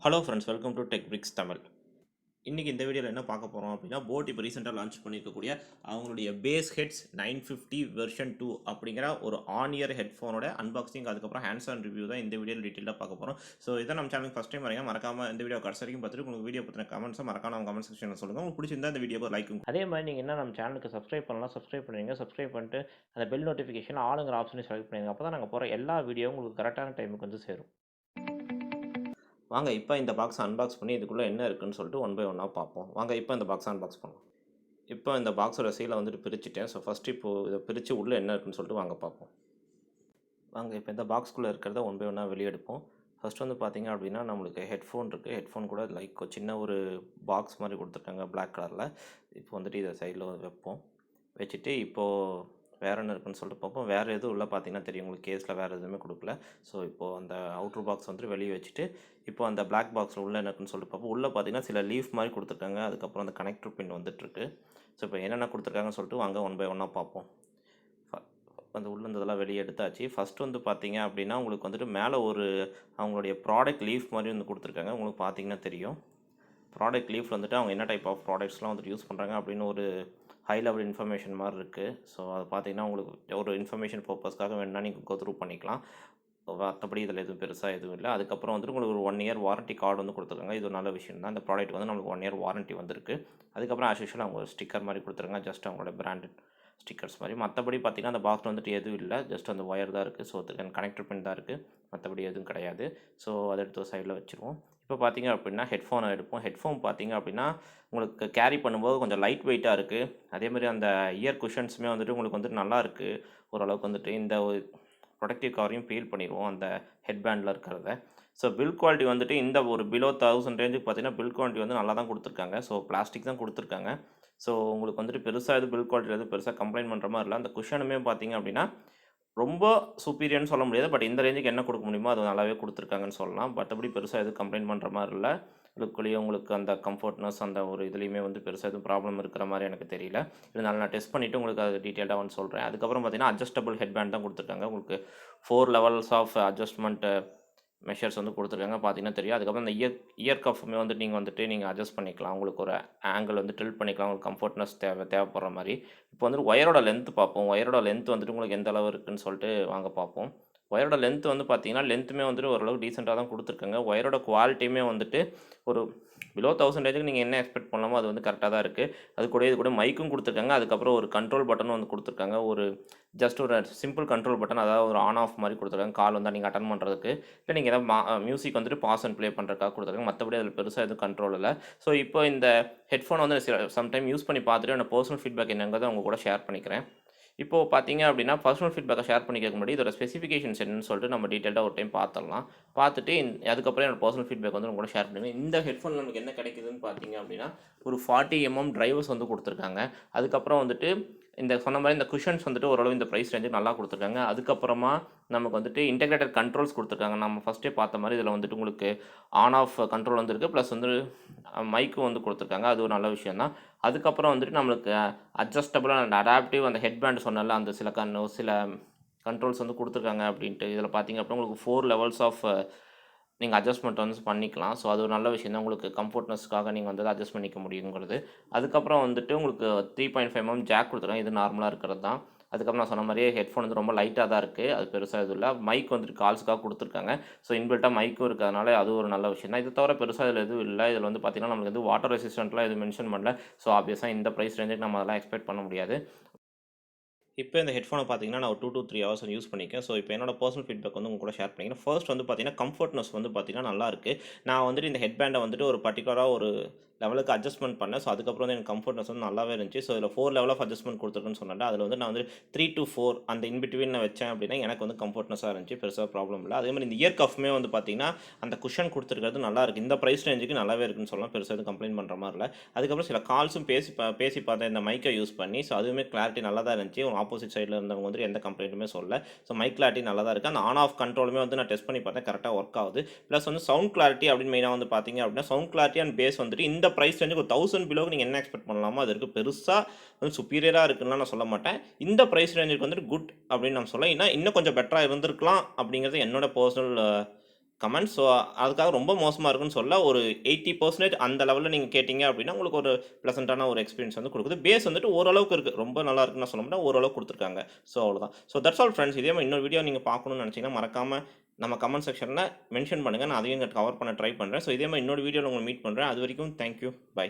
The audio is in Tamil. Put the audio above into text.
Hello friends, welcome to tech BRICS Tamil. இன்றைக்கி இந்த வீடியோவில் என்ன பார்க்க போகிறோம் அப்படின்னா, போட் இப்போ ரீசெண்டாக லான்ச் பண்ணியிருக்கக்கூடிய அவங்களுடைய பேஸ் ஹெட்ஸ் 950 வெர்ஷன் 2 அப்படிங்கிற ஒரு ஆன் இயர் ஹெட்ஃபோனோட அன்பாக்சிங், அதுக்கப்புறம் ஹேண்ட்ஸ் ஆன் ரிவ்யூ தான் இந்த வீடியோவில் டீட்டெயிலாக பார்க்க போகிறோம். ஸோ இதை நம்ம சேனலுக்கு ஃபஸ்ட் டைம் வரீங்க, மறக்காமல் இந்த வீடியோ கடைசி வரைக்கும் பார்த்துட்டு உங்களுக்கு வீடியோ பற்றின கமெண்ட்ஸை மறக்காம கமெண்ட் செக்ஷனில் சொல்லுங்கள். உங்களுக்கு பிடிச்சிருந்தா இந்த வீடியோக்கு லைக். அதே மாதிரி நீங்கள் என்ன நம்ம சேனலுக்கு சப்ஸ்கிரைப் பண்ணலாம், சப்ஸ்கிரைப் பண்ணுவீங்க. சப்ஸ்கிரைப் பண்ணிட்டு அந்த பெல் நோட்டிஃபிகேஷன் ஆளுங்கிற ஆப்ஷனை செலக்ட் பண்ணுங்க. அப்போ தான் நாங்கள் போகிற எல்லா வீடியோவும் உங்களுக்கு கரெக்டான டைமுக்கு வந்து சேரும். வாங்க இப்போ இந்த பாக்ஸ் அன்பாக்ஸ் பண்ணி இதுக்குள்ளே என்ன இருக்குன்னு சொல்லிட்டு ஒன் பை ஒன்னாக பார்ப்போம். வாங்க இப்போ இந்த பாக்ஸ் அன்பாக்ஸ் பண்ணுவோம். இப்போ இந்த பாக்ஸோட சீலை வந்துட்டு பிரிச்சுட்டேன். ஸோ ஃபஸ்ட்டு இப்போது இதை பிரித்து உள்ளே என்ன இருக்குன்னு சொல்லிட்டு வாங்க பார்ப்போம். வாங்க இப்போ இந்த பாக்ஸ்குள்ளே இருக்கிறத ஒன் பை ஒன்னாக வெளியே எடுப்போம். ஃபஸ்ட்டு வந்து பார்த்திங்க அப்படின்னா நம்மளுக்கு ஹெட்ஃபோன் இருக்குது. ஹெட்ஃபோன் கூட லைக் சின்ன ஒரு பாக்ஸ் மாதிரி கொடுத்துருக்காங்க பிளாக் கலரில். இப்போ வந்துட்டு இதை சைடில் வைப்போம். வச்சுட்டு இப்போது வேறு என்ன இருக்குன்னு சொல்லிட்டு பார்ப்போம். வேறு எதுவும் இல்லை, பார்த்தீங்கன்னா தெரியும் உங்களுக்கு, கேஸில் வேறு எதுவுமே கொடுக்கல. ஸோ இப்போது அந்த அவுட்ரு பாக்ஸ் வந்துட்டு வெளியே வச்சுட்டு இப்போ அந்த பிளாக் பாக்ஸில் உள்ள என்ன இருக்குன்னு சொல்லிட்டு பார்ப்போம். உள்ளே பார்த்தீங்கன்னா சில லீஃப் மாதிரி கொடுத்துருக்காங்க. அதுக்கப்புறம் அந்த கனெக்டர் பின் வந்துட்டுருக்கு. ஸோ இப்போ என்னென்ன கொடுத்துருக்காங்கன்னு சொல்லிட்டு வாங்க ஒன் பை ஒன்னாக பார்ப்போம். அந்த உள்ள இதெல்லாம் வெளியே எடுத்தாச்சு. ஃபஸ்ட்டு வந்து பார்த்தீங்க அப்படின்னா உங்களுக்கு வந்துட்டு மேலே ஒரு அவங்களுடைய ப்ராடக்ட் லீஃப் மாதிரி வந்து கொடுத்துருக்காங்க. உங்களுக்கு பார்த்தீங்கன்னா தெரியும். ப்ராடக்ட் லீஃப் வந்துட்டு அவங்க என்ன டைப் ஆஃப் ப்ராடக்ட்ஸ்லாம் வந்துட்டு யூஸ் பண்ணுறாங்க அப்படின்னு ஒரு ஹை லெவல் இன்ஃபர்மேஷன் மாதிரி இருக்குது. ஸோ அது பார்த்தீங்கன்னா உங்களுக்கு ஒரு இன்ஃபர்மேஷன் பர்பஸ்க்காக வேணால் நீங்கள் கோ த்ரூ பண்ணிக்கலாம். மற்றபடி இதில் எதுவும் பெருசாக எதுவும் இல்லை. அதுக்கப்புறம் வந்துட்டு உங்களுக்கு ஒரு 1 இயர் வாரண்ட்டி கார்டு வந்து கொடுத்துருக்காங்க. இது ஒரு நல்ல விஷயம் தான். இந்த ப்ராடக்ட் வந்து நம்மளுக்கு 1 இயர் வாரண்ட்டி வந்திருக்கு. அதுக்கப்புறம் ஆஸ் யூஷுவல் அவங்க ஸ்டிக்கர் மாதிரி கொடுத்துருக்காங்க, ஜஸ்ட் அவங்களோட பிராண்டட் ஸ்டிக்கர்ஸ் மாதிரி. மற்றபடி பார்த்திங்கன்னா அந்த பாக்ஸ் வந்துட்டு எதுவும் இல்லை, ஜஸ்ட் அந்த ஒயர் தான் இருக்குது. ஸோ அதுக்கு கனெக்டர் பின் தான் இருக்குது, மற்றபடி எதுவும் கிடையாது. ஸோ அதை எடுத்து சைடில் வச்சுருவோம். இப்போ பார்த்திங்க அப்படின்னா ஹெட்ஃபோனை எடுப்போம். ஹெட்ஃபோன் பார்த்திங்க அப்படின்னா உங்களுக்கு கேரி பண்ணும்போது கொஞ்சம் லைட் வெயிட்டாக இருக்குது. அதேமாதிரி அந்த இயர் குஷன்ஸுமே வந்துட்டு உங்களுக்கு வந்துட்டு நல்லா இருக்குது. ஓரளவுக்கு வந்துட்டு இந்த ப்ரொடக்டிவ் கவரையும் பீல் பண்ணிடுவோம் அந்த ஹெட்பேண்டில் இருக்கிறத. ஸோ பில் குவாலிட்டி வந்துட்டு இந்த ஒரு பிலோ 1000 ரேஞ்சுக்கு பார்த்தீங்கன்னா பில் குவாலிட்டி வந்து நல்லா தான் கொடுத்துருக்காங்க. ஸோ பிளாஸ்டிக் தான் கொடுத்துருக்காங்க. ஸோ உங்களுக்கு வந்துட்டு பெருசாக எதுவும் பில் குவாலிட்டி எதுவும் பெருசாக கம்ப்ளைண்ட் பண்ணுற மாதிரி இல்லை. அந்த குஷனுமே பார்த்தீங்க அப்படின்னா ரொம்ப சூப்பீரியர்னு சொல்ல முடியாது, பட் இந்த ரேஞ்சுக்கு என்ன கொடுக்க முடியுமோ அது நல்லாவே கொடுத்துருக்காங்கன்னு சொல்லலாம். மற்றபடி பெருசாக எதுவும் கம்ப்ளைண்ட் பண்ணுற மாதிரி இல்லை. லுக்குள்ளேயே உங்களுக்கு அந்த கம்ஃபர்ட்னஸ் அந்த ஒரு இதுலேயுமே வந்து பெருசாக எதுவும் ப்ராப்ளம் இருக்கிற மாதிரி எனக்கு தெரியல. இருந்தாலும் நான் டெஸ்ட் பண்ணிவிட்டு உங்களுக்கு அது டீட்டெயிலாக வந்து சொல்கிறேன். அதுக்கப்புறம் பார்த்தீங்கன்னா அட்ஜஸ்டபிள் ஹெட்பேண்ட் தான் கொடுத்துருக்காங்க. உங்களுக்கு 4 லெவல்ஸ் ஆஃப் அட்ஜஸ்ட்மெண்ட் மெஷர்ஸ் வந்து கொடுத்துருக்காங்க, பார்த்தீங்கன்னா தெரியும். அதுக்கப்புறம் இந்த இயர் கஃப்மே வந்துட்டு நீங்கள் அட்ஜஸ்ட் பண்ணிக்கலாம். உங்களுக்கு ஒரு ஆங்கிள் வந்து டில்ட் பண்ணிக்கலாம், உங்களுக்கு கம்ஃபர்ட்னஸ் தேவைப்படுற மாதிரி. இப்போ வந்துட்டு ஒயரோட லென்த் பார்ப்போம். ஒயரோட லென்த் வந்துட்டு உங்களுக்கு எந்த அளவு இருக்குதுன்னு சொல்லிட்டு வாங்க பார்ப்போம். ஒயரோட லென்த் வந்து பார்த்தீங்கன்னா லென்த்துமே வந்துட்டு ஓரளவுக்கு டீசெண்டாக தான் கொடுத்துருக்காங்க. ஒயரோட குவாலிட்டியுமே வந்துட்டு ஒரு பிலோ 1000 நீங்கள் என்ன எக்ஸ்பெக்ட் பண்ணலாமோ அது வந்து கரெக்டாக தான் இருக்குது. அது கூட இது கூட மைக்கும் கொடுத்துருக்காங்க. அதுக்கப்புறம் ஒரு கண்ட்ரோல் பட்டனும் வந்து கொடுத்துருக்காங்க. ஒரு ஜஸ்ட் ஒரு சிம்பிள் கண்ட்ரோல் பட்டன், அதாவது ஒரு ஆன் ஆஃப் மாதிரி கொடுத்துருக்காங்க. கால் வந்தால் நீங்கள் அட்டன் பண்ணுறதுக்கு, இல்லை நீங்கள் ஏதாவது மியூசிக் வந்துட்டு பாஸ் அண்ட் ப்ளே பண்ணுறதுக்காக கொடுத்துருக்காங்க. மற்றபடி அதில் பெருசாக எதுவும் கண்ட்ரோல் இல்லை. ஸோ இப்போ இந்த ஹெட்ஃபோன் வந்து சம்டைம் யூஸ் பண்ணி பார்த்துட்டு என்னோட பர்சனல் ஃபீட்பேக் என்னங்கிறத அவங்க கூட ஷேர் பண்ணிக்கிறேன். இப்போது பார்த்தீங்க அப்படின்னா பர்சனல் ஃபீட்பேக்கை ஷேர் பண்ணிக்க முன்னாடி இதோட ஸ்பெசிஃபிகேஷன்ஸ் என்னன்னு சொல்லிட்டு நம்ம டீட்டெயிலாக ஒரு டைம் பார்த்துடலாம். பார்த்துட்டு அதுக்கப்புறம் என்னோட பர்சனல் ஃபீட்பேக் வந்து உங்களோட ஷேர் பண்ணுவேன். இந்த ஹெட்ஃபோன் நமக்கு என்ன கிடைக்குதுன்னு பார்த்தீங்க அப்படின்னா ஒரு 40 mm டிரைவர்ஸ் வந்து கொடுத்துருக்காங்க. அதுக்கப்புறம் வந்துட்டு இந்த சொன்ன மாதிரி இந்த குஷன்ஸ் வந்துட்டு ஓரளவு இந்த ப்ரைஸ் ரேஞ்சுக்கு நல்லா கொடுத்துருக்காங்க. அதுக்கப்புறமா நமக்கு வந்துட்டு இன்டெகிரேட்டட் கண்ட்ரோல்ஸ் கொடுத்துருக்காங்க. நம்ம ஃபஸ்ட்டே பார்த்த மாதிரி இதில் வந்துட்டு உங்களுக்கு ஆன் ஆஃப் கண்ட்ரோல் வந்துருக்கு, ப்ளஸ் வந்து மைக்கும் வந்து கொடுத்துருக்காங்க. அது ஒரு நல்ல விஷயம் தான். அதுக்கப்புறம் வந்துட்டு நம்மளுக்கு அட்ஜஸ்டபிள் அண்ட் அடாப்டிவ் அந்த ஹெட்பேண்ட் சொன்னால அந்த சில கண்ட்ரோல்ஸ் வந்து கொடுத்துருக்காங்க அப்படின்ட்டு. இதில் பார்த்தீங்க அப்படின்னா உங்களுக்கு 4 லெவல்ஸ் ஆஃப் நீங்கள் அட்ஜஸ்ட்மெண்ட் வந்து பண்ணிக்கலாம். ஸோ அது ஒரு நல்ல விஷயம் தான். உங்களுக்கு கம்ஃபர்ட்னஸ்க்காக நீங்கள் வந்து அட்ஜஸ்ட் பண்ணிக்க முடியுங்கிறது. அதுக்கப்புறம் வந்துட்டு உங்களுக்கு 3.5 mm ஜாக் கொடுத்துருக்காங்க. இது நார்மலாக இருக்கிறது தான். அதுக்கப்புறம் நான் சொன்ன மாதிரியே ஹெட்ஃபோன் வந்து ரொம்ப லைட்டாக தான் இருக்குது, அது பெருசாக எதுவும் இல்லை. மைக் வந்துட்டு கால்ஸுக்காக கொடுத்துருக்காங்க. ஸோ இன்பில்ட்டாக மைக்கும் இருக்கிறதுனால அது ஒரு நல்ல விஷயம் தான். இது தவிர பெருசாக இதில் எதுவும் இல்லை. இதில் வந்து பார்த்திங்கன்னா நம்மளுக்கு வந்து வாட்டர் ரெசிஸ்டன்ட்லாம் எதுவும் மென்ஷன் பண்ணல. ஸோ ஆப்வியஸாக இந்த ப்ரைஸ் ரேஞ்சுக்கு நம்ம அதெல்லாம் எக்ஸ்பெக்ட் பண்ண முடியாது. இப்போ இந்த ஹெட்ஃபோனை பார்த்தீங்கன்னா நான் ஒரு 2 to 3 hours வந்து யூஸ் பண்ணியிருக்கேன். ஸோ இப்போ என்னோட பர்சனல் ஃபீட்பேக் வந்து உங்க கூட ஷேர் பண்ணிக்கிறேன். ஃபர்ஸ்ட் வந்து பார்த்தீங்கன்னா கம்ஃபர்ட்னஸ் வந்து பார்த்தீங்கன்னா நல்லாயிருக்கு. நான் வந்துட்டு இந்த ஹெட்பேண்டை வந்துட்டு ஒரு பர்டிகுலராக ஒரு லெவலுக்கு அட்ஜஸ்ட்மெண்ட் பண்ணேன். ஸோ அதுக்கப்புறம் வந்து எனக்கு கம்ஃபர்ட்னஸ் வந்து நல்லாவே இருந்துச்சு. ஸோ இதில் 4 லெவல் ஆஃப் அட்ஜஸ்ட்மெண்ட் கொடுத்துருக்குன்னு சொன்னேன். அதில் வந்து நான் வந்து 3 to 4 அந்த இன்பிட்வீன் நான் வச்சேன் அப்படின்னா எனக்கு வந்து கம்ஃபர்ட்னஸாக இருந்துச்சு, பெருசாக ப்ராப்ளம் இல்லை. அதே மாதிரி இந்த இயர் கஃப்மே வந்து பார்த்தீங்கன்னா அந்த குஷன் கொடுத்துருக்கிறது நல்லா இருக்குது. இந்த ப்ரைஸ் ரேஞ்சுக்கு நல்லாவே இருக்குன்னு சொல்லலாம், பெருசாக எதுவும் கம்ப்ளைண்ட் பண்ணுற மாதிரி இல்லை. அதுக்கப்புறம் சில கால்ஸும் பேசி பார்த்தேன் இந்த மைக்கை யூஸ் பண்ணி. ஸோ அதுவுமே கிளாரிட்டி நல்லா தான் இருந்துச்சு. ஆப்போசிட் சைடில் இருந்தவங்க வந்து எந்த கம்ப்ளைண்ட்டுமே சொல்ல. ஸோ மைக் கிளாரிட்டி நல்லா தான் இருக்குது. அந்த ஆன் ஆஃப் கண்ட்ரோலுமே வந்து நான் டெஸ்ட் பண்ணி பார்த்தேன், கரெக்டாக ஒர்க் ஆகுது. ப்ளஸ் வந்து சவுண்ட் கிளாரிட்டி அப்படின்னு மெயினாக வந்து பார்த்தீங்க அப்படின்னா சவுண்ட் கிளாரிட்டி அண்ட் பேஸ் வந்துட்டு இந்த ப்ரைஸ் ரேஞ்சுக்கு ஒரு 1000 பிலோக்கு நீங்கள் என்ன எக்ஸ்பெக்ட் பண்ணலாமோ அது இருக்குது. பெருசாக வந்து சுப்பீரியராக இருக்குன்னு நான் சொல்ல மாட்டேன். இந்த ப்ரைஸ் ரேஞ்சுக்கு வந்துட்டு குட் அப்படின்னு நான் சொல்ல, இன்னும் கொஞ்சம் பெட்டராக இருந்திருக்கலாம் அப்படிங்கிறது என்னோட பர்சனல் கமெண்ட்ஸ். ஸோ அதுக்காக ரொம்ப மோசமா இருக்குன்னு சொல்ல. ஒரு 80% அந்த லெவல்ல நீங்க கேட்டீங்க அப்டின்னா, உங்களுக்கு ஒரு ப்ளசன்ட்டான ஒரு எக்ஸ்பீரியன்ஸ் வந்து குடுக்குது. பேஸ் வந்துட்டு ஓரளவுக்கு இருக்கு. ரொம்ப நல்லா இருக்குன்னு நான் சொல்ல மாட்டேன். ஓரளவுக்கு குடுத்துருக்காங்க. ஸோ அவ்வளோதான். So that's all friends. இதே மாரி இன்னொரு வீடியோ நீங்க பார்க்கணும்னு நெனச்சீங்கன்னா, மறக்காம நம்ம கமெண்ட் செக்ஷன்ல மென்ஷன் பண்ணுங்க. நான் அதையும் இங்க கவர் பண்ண ட்ரை பண்றேன். ஸோ இதே மாரி இன்னொரு வீடியோல உங்கள மீட் பண்றேன். அதுவரைக்கும் தேங்க் யூ. பை.